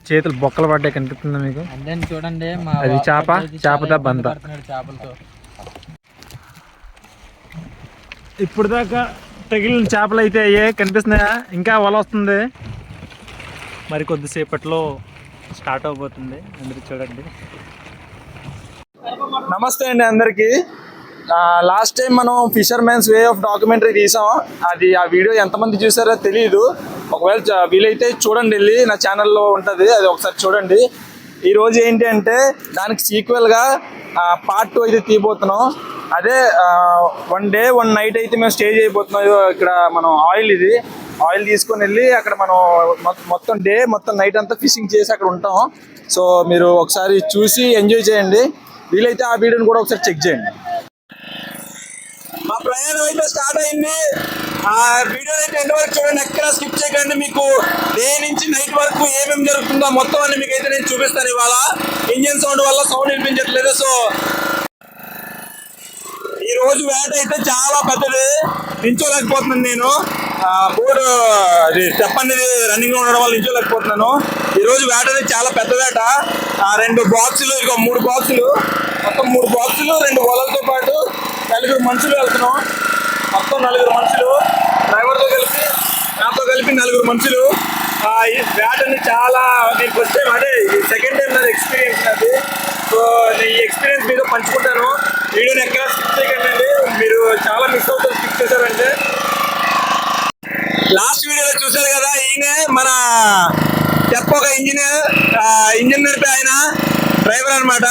చేతులు బొక్కలు పడ్డాయి కనిపిస్తుందా మీకు? అంటే చూడండి అది చేపతో బంత. చేపలతో ఇప్పుడు దాకా తగిలిన చేపలు అయితే అయ్యే కనిపిస్తున్నాయా? ఇంకా వల వస్తుంది, మరి కొద్దిసేపట్లో స్టార్ట్ అవబోతుంది. అందరూ చూడండి. నమస్తే అండి అందరికీ. లాస్ట్ టైం మనం ఫిషర్మెన్స్ వే ఆఫ్ డాక్యుమెంటరీ తీసాం. అది ఆ వీడియో ఎంతమంది చూసారో తెలియదు. ఒకవేళ వీలైతే చూడండి, వెళ్ళి నా ఛానల్లో ఉంటుంది, అది ఒకసారి చూడండి. ఈరోజు ఏంటి అంటే దానికి సీక్వెల్గా పార్ట్ 2 అయితే తీయబోతున్నాం. అదే 1 డే 1 నైట్ అయితే మేము స్టే చేయబోతున్నాం. ఇక్కడ మనం ఆయిల్ తీసుకొని వెళ్ళి అక్కడ మనం మొత్తం డే మొత్తం నైట్ అంతా ఫిషింగ్ చేసి అక్కడ ఉంటాం. సో మీరు ఒకసారి చూసి ఎంజాయ్ చేయండి. వీలైతే ఆ వీడియోని కూడా ఒకసారి చెక్ చేయండి. మా ప్రయాణం అయితే స్టార్ట్ అయింది. ఆ వీడియో అయితే ఎండ్ వరకు చూడండి, ఎక్కడ స్కిప్ చేయకండి. మీకు డే నుంచి నైట్ వరకు ఏమేమి జరుగుతుందో మొత్తం అన్ని మీకు అయితే నేను చూపిస్తాను. ఇవాళ ఇంజిన్ సౌండ్ వల్ల సౌండ్ వినిపించట్లేదు. సో ఈ రోజు వేట అయితే చాలా పెద్దది, నించోలేకపోతున్నాను నేను. బోర్డు చెప్పండి రన్నింగ్ లో ఉండడం వల్ల నించోలేకపోతున్నాను. ఈ రోజు వేట అనేది చాలా పెద్ద వేట. 2 బాక్సులు, ఇక 3 బాక్సులు, మొత్తం 3 బాక్సులు, 2 వలలతో పాటు 4 మనుషులు వెళ్తున్నాం. మొత్తం 4 మనుషులు, డ్రైవర్తో కలిపి నాతో కలిపి 4 మనుషులు. ఈ వేటని చాలా నేను ఫస్ట్ టైం, అదే సెకండ్ టైం నాది ఎక్స్పీరియన్స్ అది. సో ఈ ఎక్స్పీరియన్స్ మీతో పంచుకుంటాను. వీడియోని ఎక్కడ స్కిప్ చేయకండి, మీరు చాలా మిస్ అవుతారు స్కిప్ చేశారంటే. లాస్ట్ వీడియోలో చూశారు కదా, ఈయనే మన ఒక ఇంజిన్ నడిపే ఆయన డ్రైవర్ అనమాట.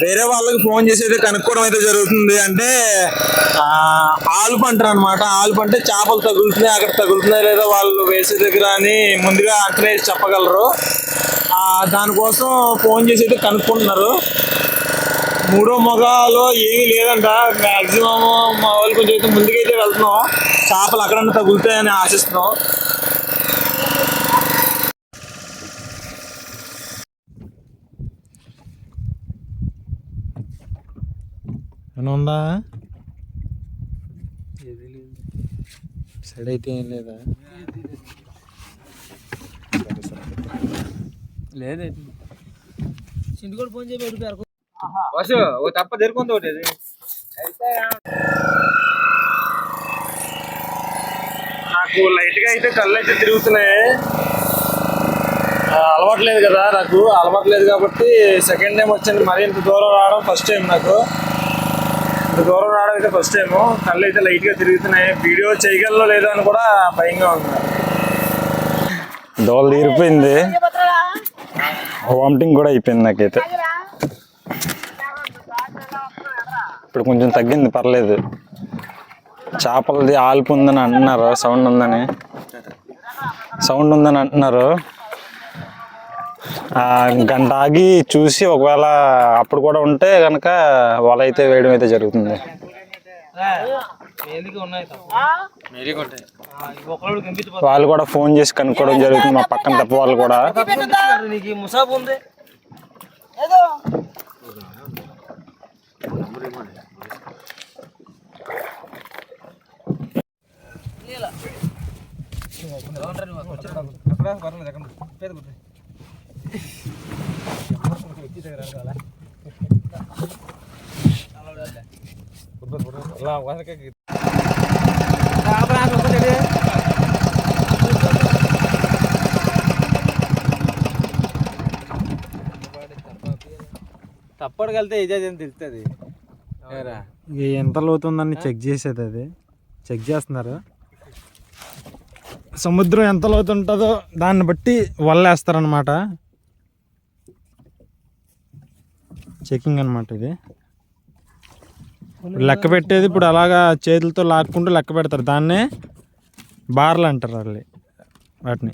వేరే వాళ్ళకి ఫోన్ చేసి అయితే కనుక్కోవడం అయితే జరుగుతుంది. అంటే ఆల్పు అంటారు అనమాట. ఆల్పు అంటే చేపలు తగులుతున్నాయి, అక్కడ తగులుతున్నాయి లేదా వాళ్ళు వేసే దగ్గర అని ముందుగా అంచనా వేసి చెప్పగలరు. దానికోసం ఫోన్ చేసి అయితే కనుక్కుంటున్నారు. 3వ మొగాలో ఏమీ లేదంట. మ్యాక్సిమం మా వాళ్ళు కొంచెం అయితే ముందుకైతే వెళ్తున్నాం, చేపలు అక్కడన్నా తగులుతాయని ఆశిస్తున్నాం. ఉందా సైడ్ అయితే ఏం లేదా? లేదు చిండుకోడు ఫోన్ చేసి తప్ప తెరుకుంది ఒకటి. నాకు లైట్గా అయితే కళ్ళు అయితే తిరుగుతున్నాయి. అలవాట్లేదు కదా, నాకు అలవాట్లేదు కాబట్టి సెకండ్ టైం వచ్చింది. మరి ఇంత దూరం రావడం ఫస్ట్ టైం, నాకు ఇంత దూరం రావడం అయితే ఫస్ట్ టైము. కళ్ళు అయితే లైట్గా తిరుగుతున్నాయి. వీడియో చేయగలనో లేదో అని కూడా భయంగా ఉంది. దోలు తీరిపోయింది, వామిటింగ్ కూడా అయిపోయింది నాకైతే. ఇప్పుడు కొంచెం తగ్గింది, పర్లేదు. చేపలది ఆల్పు ఉందని అంటున్నారు, సౌండ్ ఉందని అంటున్నారు. గంట ఆగి చూసి ఒకవేళ అప్పుడు కూడా ఉంటే కనుక వల అయితే వేయడం అయితే జరుగుతుంది. వాళ్ళు కూడా ఫోన్ చేసి కనుక్కోవడం జరుగుతుంది, మా పక్కన తప్ప వాళ్ళు కూడా. తప్పటికి వెళ్తే ఏజెంట్ అని తెలుస్తుంది. ఎంత లోతుందని చెక్ చేసేది, అది చెక్ చేస్తున్నారు. సముద్రం ఎంత లోతు ఉంటుందో దాన్ని బట్టి వల్లేస్తారనమాట. చెకింగ్ అనమాట ఇది. లెక్క పెట్టేది ఇప్పుడు అలాగా చేతులతో లాక్కుంటూ లెక్క పెడతారు. దాన్నే బార్లు అంటారు వాళ్ళు వాటిని.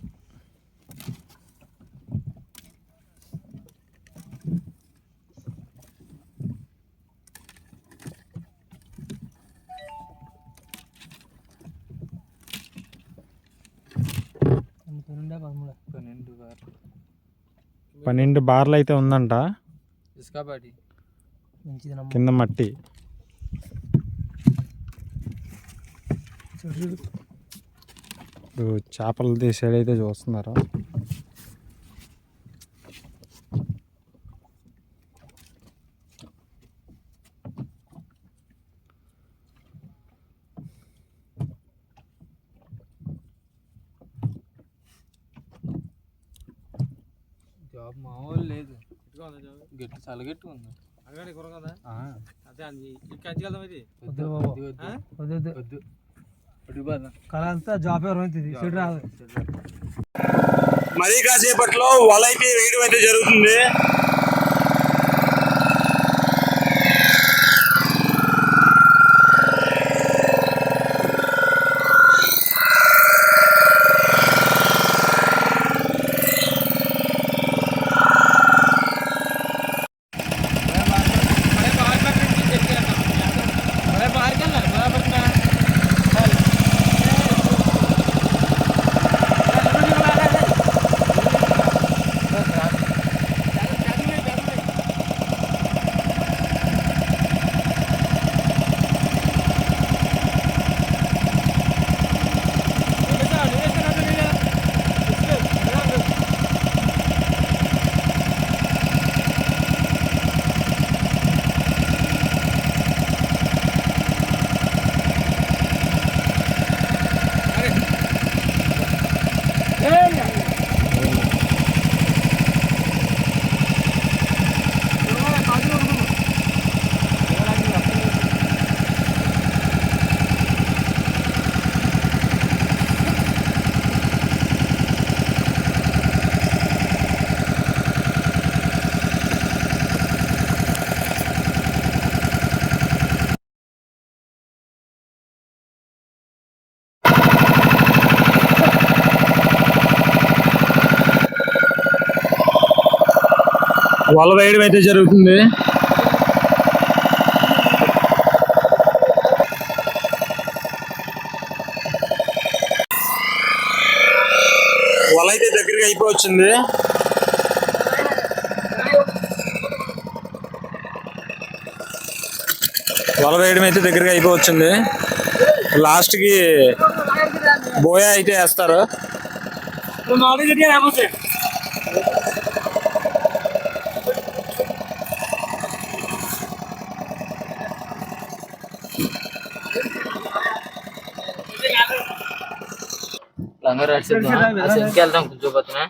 12 బార్లు అయితే ఉందంట. ఇసుక బాటి కింద మట్టి. ఇప్పుడు చేపలు తీసేడైతే చూస్తున్నారు. జాబ్ మామూలు లేదు. గట్టి చాలా గట్టిగా ఉంది. అడగండి కూర కదా అదే ఇంకా వెళ్దాం. ఇది వద్దు కళ అంతా జాబ్ ఎవరు రాదు. మరీ కాసేపట్లో వల అయితే వేయడం అయితే జరుగుతుంది. వల వేయడం అయితే జరుగుతుంది. వల అయితే దగ్గరగా అయిపోవచ్చింది. వల వేయడం అయితే దగ్గరగా అయిపోవచ్చింది. లాస్ట్కి బోయా అయితే వేస్తారు. వెళ్దాం కూర్చోపోతున్నా.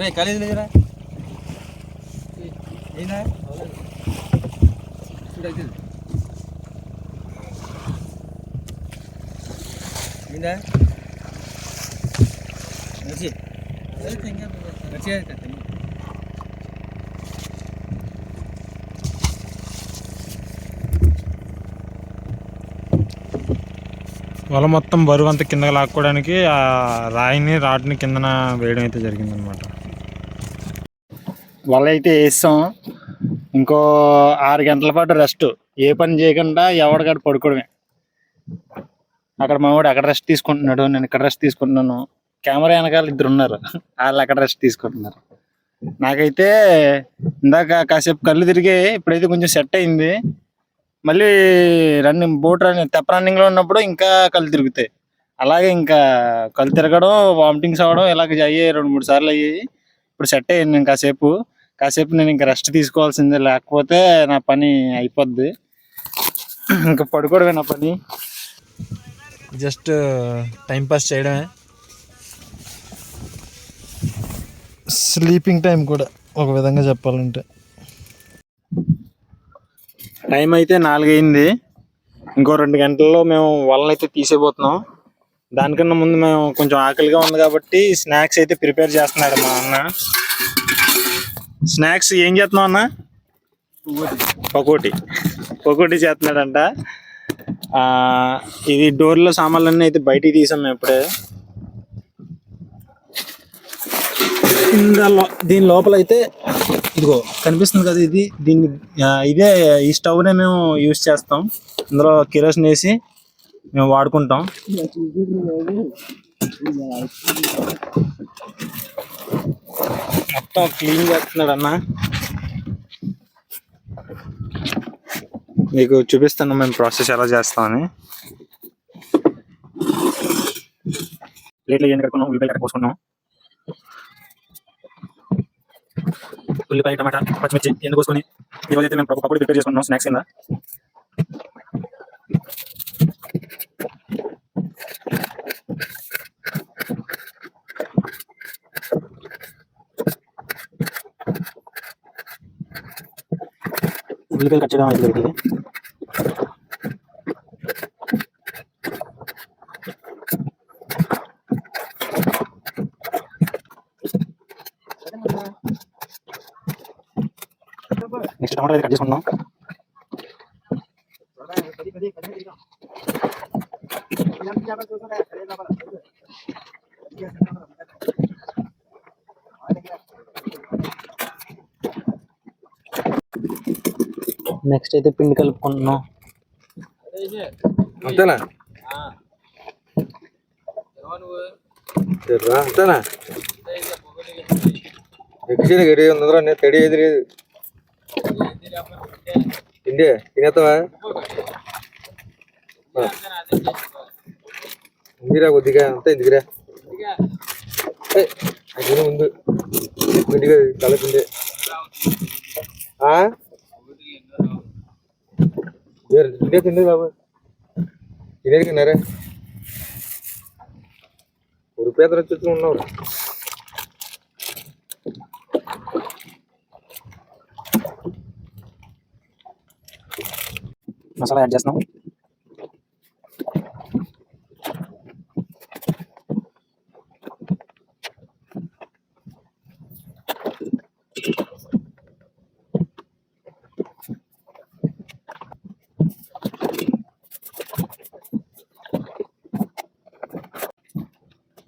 रे कॉलेज ले रहा है ना వల మొత్తం బరువు అంతా కిందకి లాక్కోవడానికి ఆ రాడ్ని కిందన వేయడం అయితే జరిగిందనమాట. వల అయితే వేస్తాం. ఇంకో 6 గంటల పాటు రెస్ట్, ఏ పని చేయకుండా ఎవరికాడ పడుకోవడమే. అక్కడ మావాడు అక్కడ రెస్ట్ తీసుకుంటున్నాడు, నేను ఇక్కడ రెస్ట్ తీసుకుంటున్నాను. కెమెరా వెనకాల 2 ఉన్నారు, వాళ్ళు అక్కడ రెస్ట్ తీసుకుంటున్నారు. నాకైతే ఇందాక కాసేపు కళ్ళు తిరిగాయి, ఇప్పుడైతే కొంచెం సెట్ అయింది. మళ్ళీ బోట్ తెప్ప రన్నింగ్లో ఉన్నప్పుడు ఇంకా కళ్ళు తిరుగుతాయి. అలాగే ఇంకా కళ్ళు తిరగడం, వామిటింగ్స్ అవ్వడం ఇలాగ అయ్యాయి, 2-3 సార్లు అయ్యాయి. ఇప్పుడు సెట్ అయ్యింది. నేను కాసేపు నేను ఇంకా రెస్ట్ తీసుకోవాల్సిందే, లేకపోతే నా పని అయిపోద్ది. ఇంకా పడుకోవడమే నా పని. జస్ట్ టైంపాస్ చేయడమే, స్లీపింగ్ టైం కూడా ఒక విధంగా చెప్పాలంటే. టైం అయితే 4 అయింది. ఇంకో 2 గంటల్లో మేము వలన అయితే తీసేపోతున్నాం. దానికన్నా ముందు మేము కొంచెం ఆకలిగా ఉంది కాబట్టి స్నాక్స్ అయితే ప్రిపేర్ చేస్తున్నాడు మా అన్న. స్నాక్స్ ఏం చేస్తున్నావు అన్న? పకోటి చేస్తున్నాడంట. ఇది డోర్లో సామాన్లన్నీ అయితే బయటికి తీసాం మేము ఇప్పుడే. దీని లోపల అయితే ఇదిగో కనిపిస్తుంది కదా, ఇదే ఈ స్టవ్నే మేము యూజ్ చేస్తాం. ఇందులో కిరోసిన్ వేసి మేము వాడుకుంటాం. మొత్తం క్లీన్ చేస్తున్నాడు అన్న. మీకు చూపిస్తాను మేము ప్రాసెస్ ఎలా చేస్తామని. ప్లేట్లో ఏం కట్టుకున్నాం, ఉల్లిపాయలు కట్ట పోసుకున్నాం. ఉల్లిపాయ, టమాటా, పచ్చిమిర్చి ఎందుకు కోసుకొని ఈరోజు అయితే మేము పకోడీ ప్రిపేర్ చేసుకుంటున్నాం స్నాక్స్ కింద. ఉల్లిపాయలు కట్ చేయడం అయితే నెక్స్ట్ టమాటా అయితే కట్ చేసుకుందాం. నెక్స్ట్ అయితే పిండి కలుపుకుంటున్నాం. అంతేనా అంతేనా ఎక్కించి గడి ఉందిరా, నేను తడి ఏది లేదు. తిండి తినేస్తావా? ఇందిరా కొద్దిగా అంతా ఇందుకురా ముందు ఇంటిగా కలపిండి. తిండే తిండి బాబు, తినేది తిన్నారా? ఉరిపేదలు వచ్చి ఉన్నావు. మసాలా యాడ్ చేస్తున్నాం.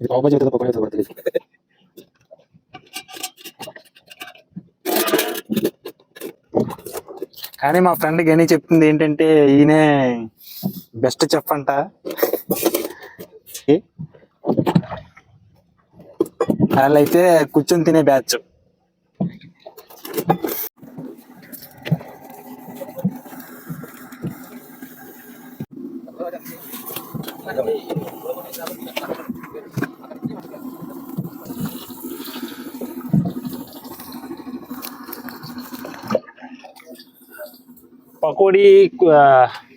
ఇది పావు బజ్జీ అవుతుందో పకోడీ అవుతుందో తెలియదు. కానీ మా ఫ్రెండ్ గని చెప్తుంది ఏంటంటే ఈయనే బెస్ట్ చెఫ్ అంట. వాళ్ళైతే కూర్చొని తినే బ్యాచ్. పకోడీ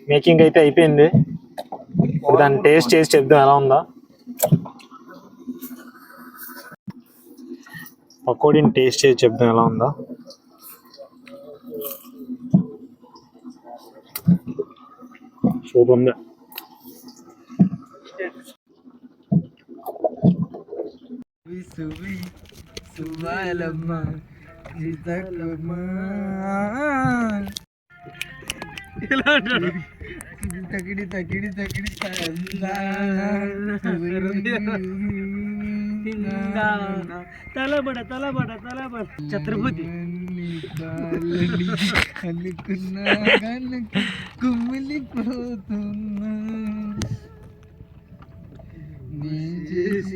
మేకింగ్ అయితే అయిపోయింది. ఇప్పుడు దాన్ని టేస్ట్ చేసి చెప్దాం ఎలా ఉందో. పకోడీని టేస్ట్ చేసి చెప్దాం ఎలా ఉందో. సూపర్ ఉంది. తగిడి తగిడి తగిడి తలబడ తలబడ తలబడ ఛత్రపతి అనుకున్నా కుమిలిపోతున్నా.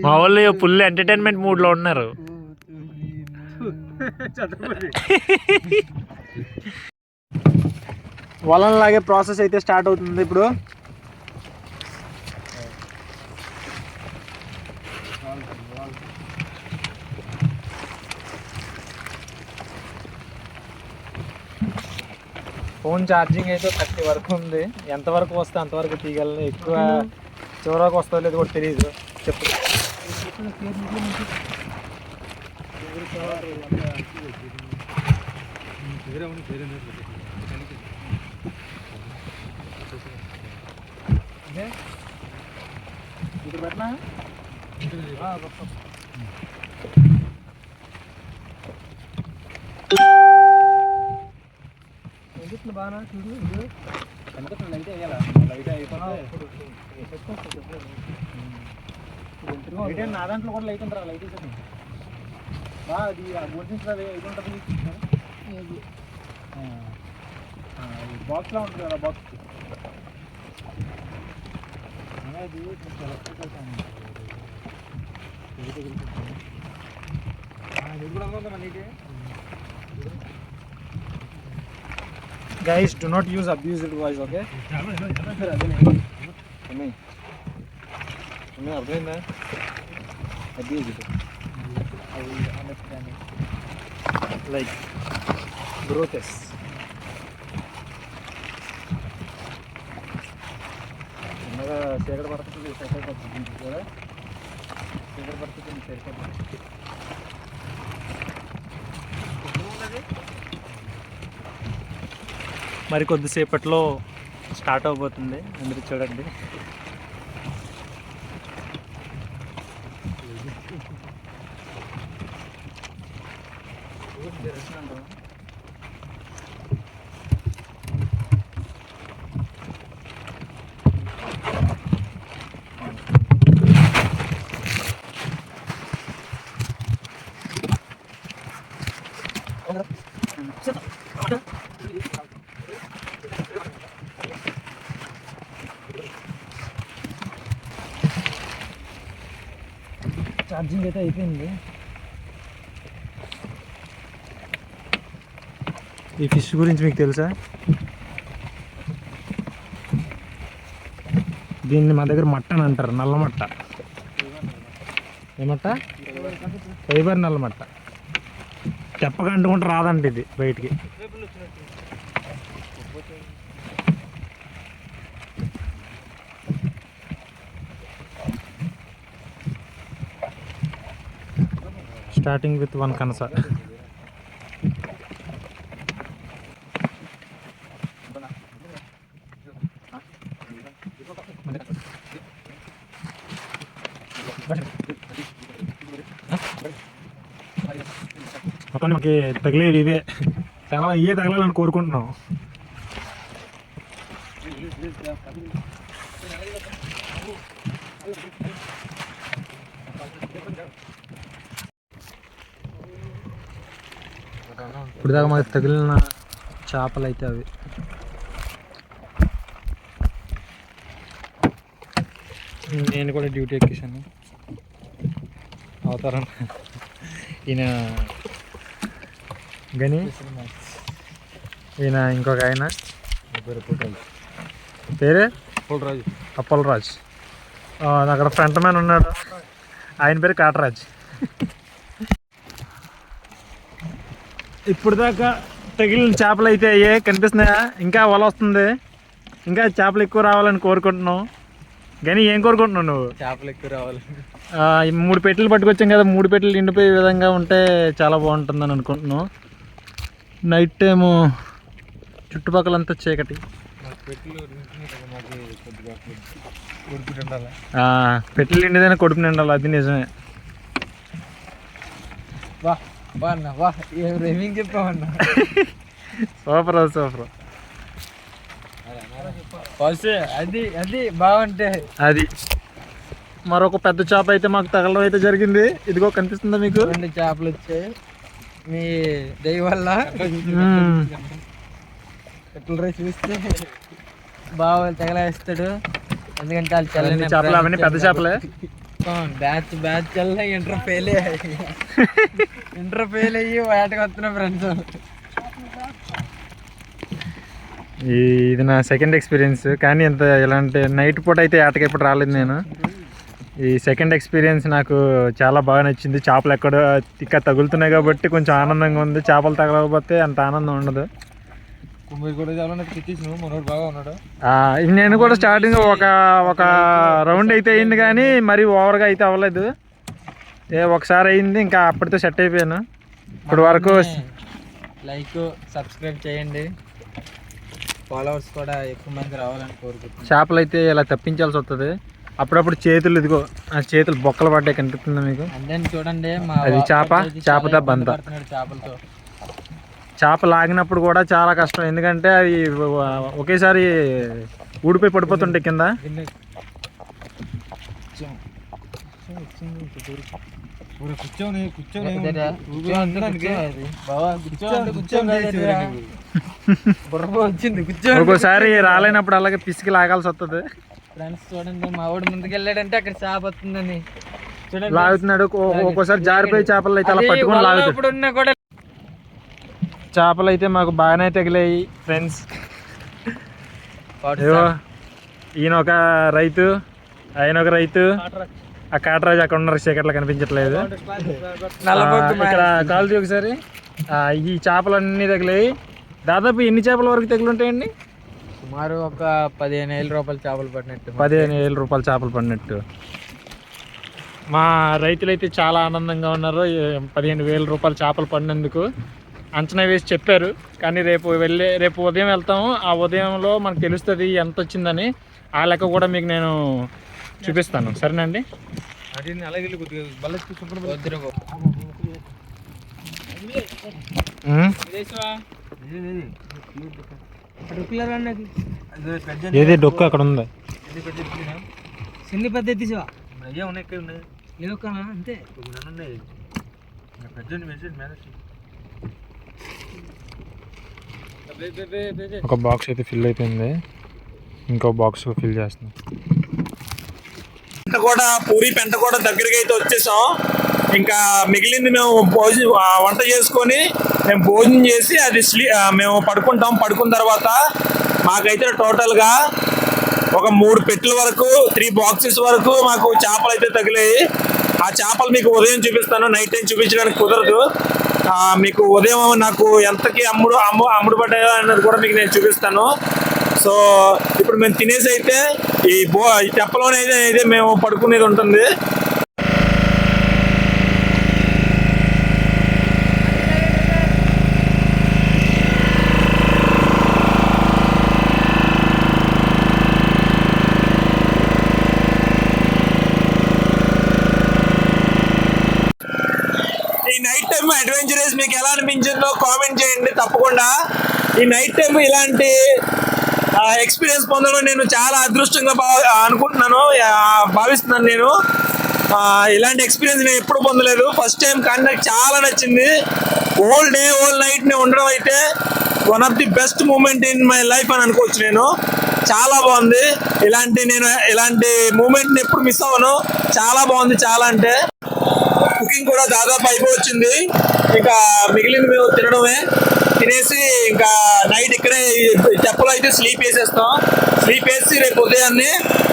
మా వాళ్ళు ఫుల్ ఎంటర్టైన్మెంట్ మూడ్ లో ఉన్నారు. వలనలాగే ప్రాసెస్ అయితే స్టార్ట్ అవుతుంది ఇప్పుడు. ఫోన్ ఛార్జింగ్ అయితే 30 వరకు ఉంది. ఎంతవరకు వస్తే అంతవరకు తీయగలను. ఎక్కువ చివరకు వస్తుందో లేదు కూడా తెలియదు. చెప్పు. ఓకే ఇక్కడ పెట్టినా బాగా చూడు కనిపిస్తుంది లైట్ వేయాలా లైట్ అయిపోతే నా దాంట్లో కూడా లైట్ ఉంటారా లైట్ వేసేది అది గుర్తించదు ఇది ఉంటుంది బాక్స్లో ఉంటుంది కదా బాక్స్ అనేది Guys, do not use abused voice, okay? అర్థమైందా అబ్యూజ్ లైక్ గ్రోతెస్ చిన్నగా చీకటి పడుతుంది సెట్ అయిపోతుంది కూడా చీకటి పడుతుంది సరిపోతుంది మరి కొద్దిసేపట్లో స్టార్ట్ అవబోతుంది అందరూ చూడండి ఛార్జింగ్ అయితే అయిపోయింది ఈ ఫిష్ గురించి మీకు తెలుసా దీన్ని మా దగ్గర మట్ట అని అంటారు నల్ల మట్ట ఏమట్ట ఫైబర్ నల్ల మట్ట చెప్పగా అంటుకుంటే రాదంట ఇది బయటికి స్టార్టింగ్ విత్ 1 కనస మొత్తం మాకు తగిలేవి ఇవే చాలా ఇవే తగలాలని కోరుకుంటున్నాం ఇప్పుడు దాకా మాకు తగిలిన చేపలు అయితే అవి నేను కూడా డ్యూటీ ఎక్కేసాను అవతారం ఈయన గని ఈయన ఇంకొక ఆయన పేరే అప్పలరాజ్ అక్కడ ఫ్రంట్ మ్యాన్ ఉన్నాడు ఆయన పేరు కాటరాజ్ ఇప్పుడు దాకా తగిలిన చేపలు అయితే అయ్యే కనిపిస్తున్నాయా ఇంకా వల వస్తుంది ఇంకా చేపలు ఎక్కువ రావాలని కోరుకుంటున్నావు కానీ ఏం కోరుకుంటున్నావు నువ్వు చేపలు ఎక్కువ రావాలి 3 పెట్టెలు పట్టుకొచ్చాం కదా 3 పెట్టెలు నిండిపోయే విధంగా ఉంటే చాలా బాగుంటుందని అనుకుంటున్నావు నైట్ టైము చుట్టుపక్కలంతా చీకటి పెట్టెలు నిండిదైనా కొడుకు నిండాలి అది నిజమే చెప్పామన్నా సూపర్ సూపర్ అది అది బాగుంటే అది మరొక పెద్ద చేప అయితే మాకు తగలడం అయితే జరిగింది ఇదిగో కనిపిస్తుందా మీకు 2 చేపలు వచ్చాయి మీ దయ వల్ల కట్టెల రైస్ చూస్తే బాగా తగలేస్తాడు ఎందుకంటే వాళ్ళు చల్లని చేపలు అవన్నీ పెద్ద చేపలే బ్యాచ్ వల్ల ఇంటర్ ఫెయిల్ అయ్యి వేటకు వస్తున్నా ఫ్రెండ్స్ ఇది నా సెకండ్ ఎక్స్పీరియన్స్ కానీ ఇంత ఇలాంటి నైట్ పూట అయితే ఏటకి ఎప్పుడు రాలేదు నేను ఈ సెకండ్ ఎక్స్పీరియన్స్ నాకు చాలా బాగా నచ్చింది చేపలు ఎక్కడ ఇంకా తగులుతున్నాయి కాబట్టి కొంచెం ఆనందంగా ఉంది చేపలు తగలకపోతే అంత ఆనందం ఉండదు నేను కూడా స్టార్టింగ్ ఒక రౌండ్ అయితే అయింది కానీ మరీ ఓవర్గా అయితే అవ్వలేదు ఒకసారి అయింది ఇంకా అప్పటితో సెట్ అయిపోయాను ఇప్పటి వరకు లైక్ సబ్స్క్రైబ్ చేయండి ఫాలోవర్స్ కూడా ఎక్కువ మంది రావాలని కోరుకుంటున్నాను. చేపలు అయితే ఇలా తప్పించాల్సి వస్తుంది. అప్పుడప్పుడు చేతులు ఇదిగో ఆ చేతులు బొక్కలు పడ్డాయి, కనిపిస్తుందా మీకు? అంటే చూడండి అది చేప దెబ్బ అంతా. చేపలతో చేప లాగినప్పుడు కూడా చాలా కష్టం, ఎందుకంటే అవి ఒకేసారి ఊడిపోయి పడిపోతుంటాయి కింద. ఒక్కోసారి రాలేనప్పుడు అలాగే పిసికి లాగాల్సి వస్తుంది. ఫ్రెండ్స్ చూడండి, మా వాడు ముందుకు వెళ్ళాడంటే అక్కడ చేప వస్తుందని చూడండి లాగుతున్నాడు. ఒక్కోసారి జారిపోయి చేపలు అయితే అలా పట్టుకొని లాగుతాడు. కూడా చేపలు అయితే మాకు బాగానే తగిలాయి ఫ్రెండ్స్. ఈయన ఒక రైతు, ఆయన ఒక రైతు. ఆ కాటరాజు అక్కడ ఉన్నారు, చీకట్లో కనిపించట్లేదు. ఇక్కడ కాల్చి ఒకసారి ఈ చేపలన్నీ తగిలాయి. దాదాపు ఎన్ని చేపల వరకు తగిలి ఉంటాయండి? సుమారు ఒక 15,000 రూపాయల చేపలు పడినట్టు. 15,000 రూపాయల చేపలు పడినట్టు. మా రైతులు అయితే చాలా ఆనందంగా ఉన్నారు 15,000 రూపాయల చేపలు పడినందుకు. అంచనా వేసి చెప్పారు, కానీ రేపు ఉదయం వెళ్తాము. ఆ ఉదయంలో మనకు తెలుస్తుంది ఎంత వచ్చిందని. ఆ లెక్క కూడా మీకు నేను చూపిస్తాను, సరేనండి? ఏది డొక్కు అక్కడ ఉంది. చిన్న పద్ధతి అంతే. ఒక బాక్స్ అయితే ఫిల్ అయిపోయింది, ఇంకో బాక్స్ ఫిల్ చేస్తున్నాం. పూరి పెంట కూడా దగ్గరికి అయితే వచ్చేసాం. ఇంకా మిగిలింది మేము వంట చేసుకొని మేము భోజనం చేసి అది మేము పడుకుంటాం. పడుకున్న తర్వాత మాకైతే టోటల్గా ఒక 3 పెట్టెల వరకు 3 బాక్సెస్ వరకు మాకు చేపలు అయితే తగిలాయి. ఆ చేపలు మీకు ఉదయం చూపిస్తాను, నైట్ టైం చూపించడానికి కుదరదు. మీకు ఉదయం నాకు ఎంతకి అమ్ముడు పడ్డాయో అన్నది కూడా మీకు నేను చూపిస్తాను. సో ఇప్పుడు మేము తినేసి అయితే ఈ తెప్పలోనే అయితే మేము పడుకునేది ఉంటుంది. ఈ నైట్ టైం అడ్వెంచరస్ మీకు ఎలా అనిపించిందో కామెంట్ చేయండి తప్పకుండా. ఈ నైట్ టైం ఇలాంటి ఎక్స్పీరియన్స్ పొందడం నేను చాలా అదృష్టంగా అనుకుంటున్నాను, భావిస్తున్నాను. నేను ఇలాంటి ఎక్స్పీరియన్స్ నేను ఎప్పుడు పొందలేదు, ఫస్ట్ టైం. కానీ నాకు చాలా నచ్చింది. హోల్ డే హోల్ నైట్ నేను ఉండడం అయితే one of the best moment in my life అని అనుకోవచ్చు. నేను చాలా బాగుంది. ఇలాంటి మూమెంట్ని ఎప్పుడు మిస్ అవ్వను. చాలా బాగుంది, చాలా అంటే. కుకింగ్ కూడా దాదాపు అయిపోవచ్చింది, ఇంకా మిగిలింది మేము తినడమే. తినేసి ఇంకా నైట్ ఇక్కడే తెప్పలో అయితే స్లీప్ వేసేస్తాం. స్లీప్ వేసి రేపు ఉదయాన్నే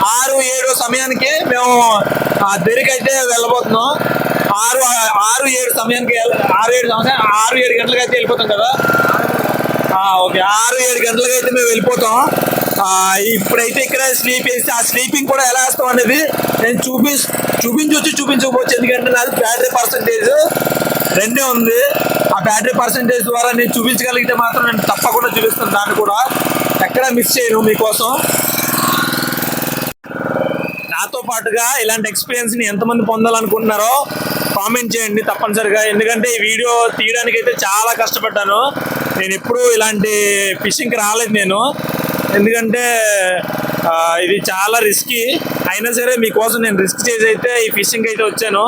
6-7 సమయానికి మేము దెరికి అయితే వెళ్ళబోతున్నాం. 6-7 సమయానికి 6-7 గంటలకు అయితే వెళ్ళిపోతాం కదా. ఓకే, 6-7 గంటలకు అయితే మేము వెళ్ళిపోతాం. ఇప్పుడైతే ఇక్కడ స్లీప్ వేసి ఆ స్లీపింగ్ కూడా ఎలా వేస్తాం అనేది నేను చూపించకపోవచ్చు, ఎందుకంటే నాది బ్యాటరీ పర్సంటేజ్ 2 ఉంది. ఆ బ్యాటరీ పర్సంటేజ్ ద్వారా నేను చూపించగలిగితే మాత్రం నేను తప్పకుండా చూపిస్తాను. దాన్ని కూడా ఎక్కడా మిస్ చేయను మీకోసం. నాతో పాటుగా ఇలాంటి ఎక్స్పీరియన్స్ని ఎంతమంది పొందాలనుకుంటున్నారో కామెంట్ చేయండి తప్పనిసరిగా. ఎందుకంటే ఈ వీడియో తీయడానికి అయితే చాలా కష్టపడ్డాను. నేను ఎప్పుడూ ఇలాంటి ఫిషింగ్కి రాలేదు నేను, ఎందుకంటే ఇది చాలా రిస్కీ. అయినా సరే మీకోసం నేను రిస్క్ చేసి అయితే ఈ ఫిషింగ్ అయితే వచ్చాను.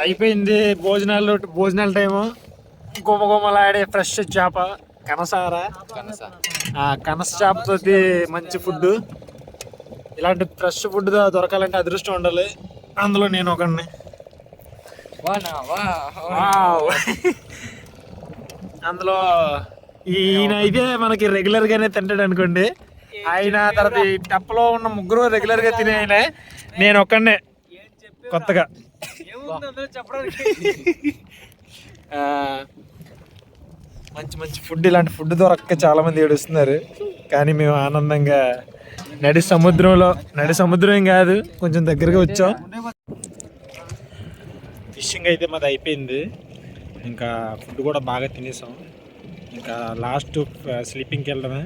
అయిపోయింది భోజనాల టైము. గుమగుమలాడే ఫ్రెష్ చేప కనస చేపతో మంచి ఫుడ్. ఇలాంటి ఫ్రెష్ ఫుడ్ దొరకాలంటే అదృష్టం ఉండాలి, అందులో నేను ఒకడిని. అందులో ఈయన అయితే మనకి రెగ్యులర్గానే తింటాడు అనుకోండి. ఆయన తర్వాత ఈ టెప్పలో ఉన్న 3 రెగ్యులర్గా తినే ఆయన, నేను ఒక్కడనే కొత్తగా. మంచి మంచి ఫుడ్, ఇలాంటి ఫుడ్ దొరక్క చాలా మంది ఏడుస్తున్నారు. కానీ మేము ఆనందంగా నడి సముద్రం కాదు, కొంచెం దగ్గరగా వచ్చాం. ఫిషింగ్ అయితే మాది అయిపోయింది, ఇంకా ఫుడ్ కూడా బాగా తినేసాం. ఇంకా లాస్ట్ స్లీపింగ్కి వెళ్ళడమే.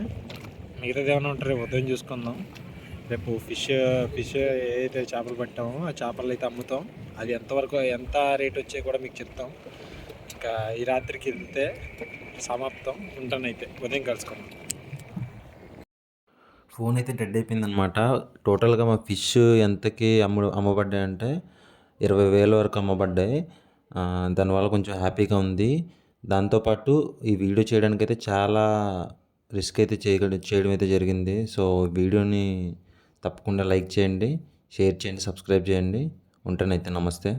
మిగతాది ఏమైనా ఉంటారు ఉదయం చూసుకుందాం. రేపు ఫిష్ ఏదైతే చేపలు పట్టామో ఆ చేపలు అయితే అమ్ముతాం. అది ఎంత రేట్ వచ్చాయి కూడా మీకు చెప్తాం. ఇంకా ఈ రాత్రికి వెళ్తే సమాప్తం. ఉంటానైతే ఉదయం కలుసుకుందాం. ఫోన్ అయితే డెడ్ అయిపోయిందనమాట. టోటల్గా మా ఫిష్ ఎంతకి అమ్మబడ్డాయి అంటే 20,000 వరకు అమ్మబడ్డాయి. దానివల్ల కొంచెం హ్యాపీగా ఉంది. దాంతోపాటు ఈ వీడియో చేయడానికైతే చాలా రిస్క్ అయితే చేయడం అయితే జరిగింది. సో వీడియోని తప్పకుండా లైక్ చేయండి, షేర్ చేయండి, సబ్స్క్రైబ్ చేయండి. ఉంటానైతే నమస్తే.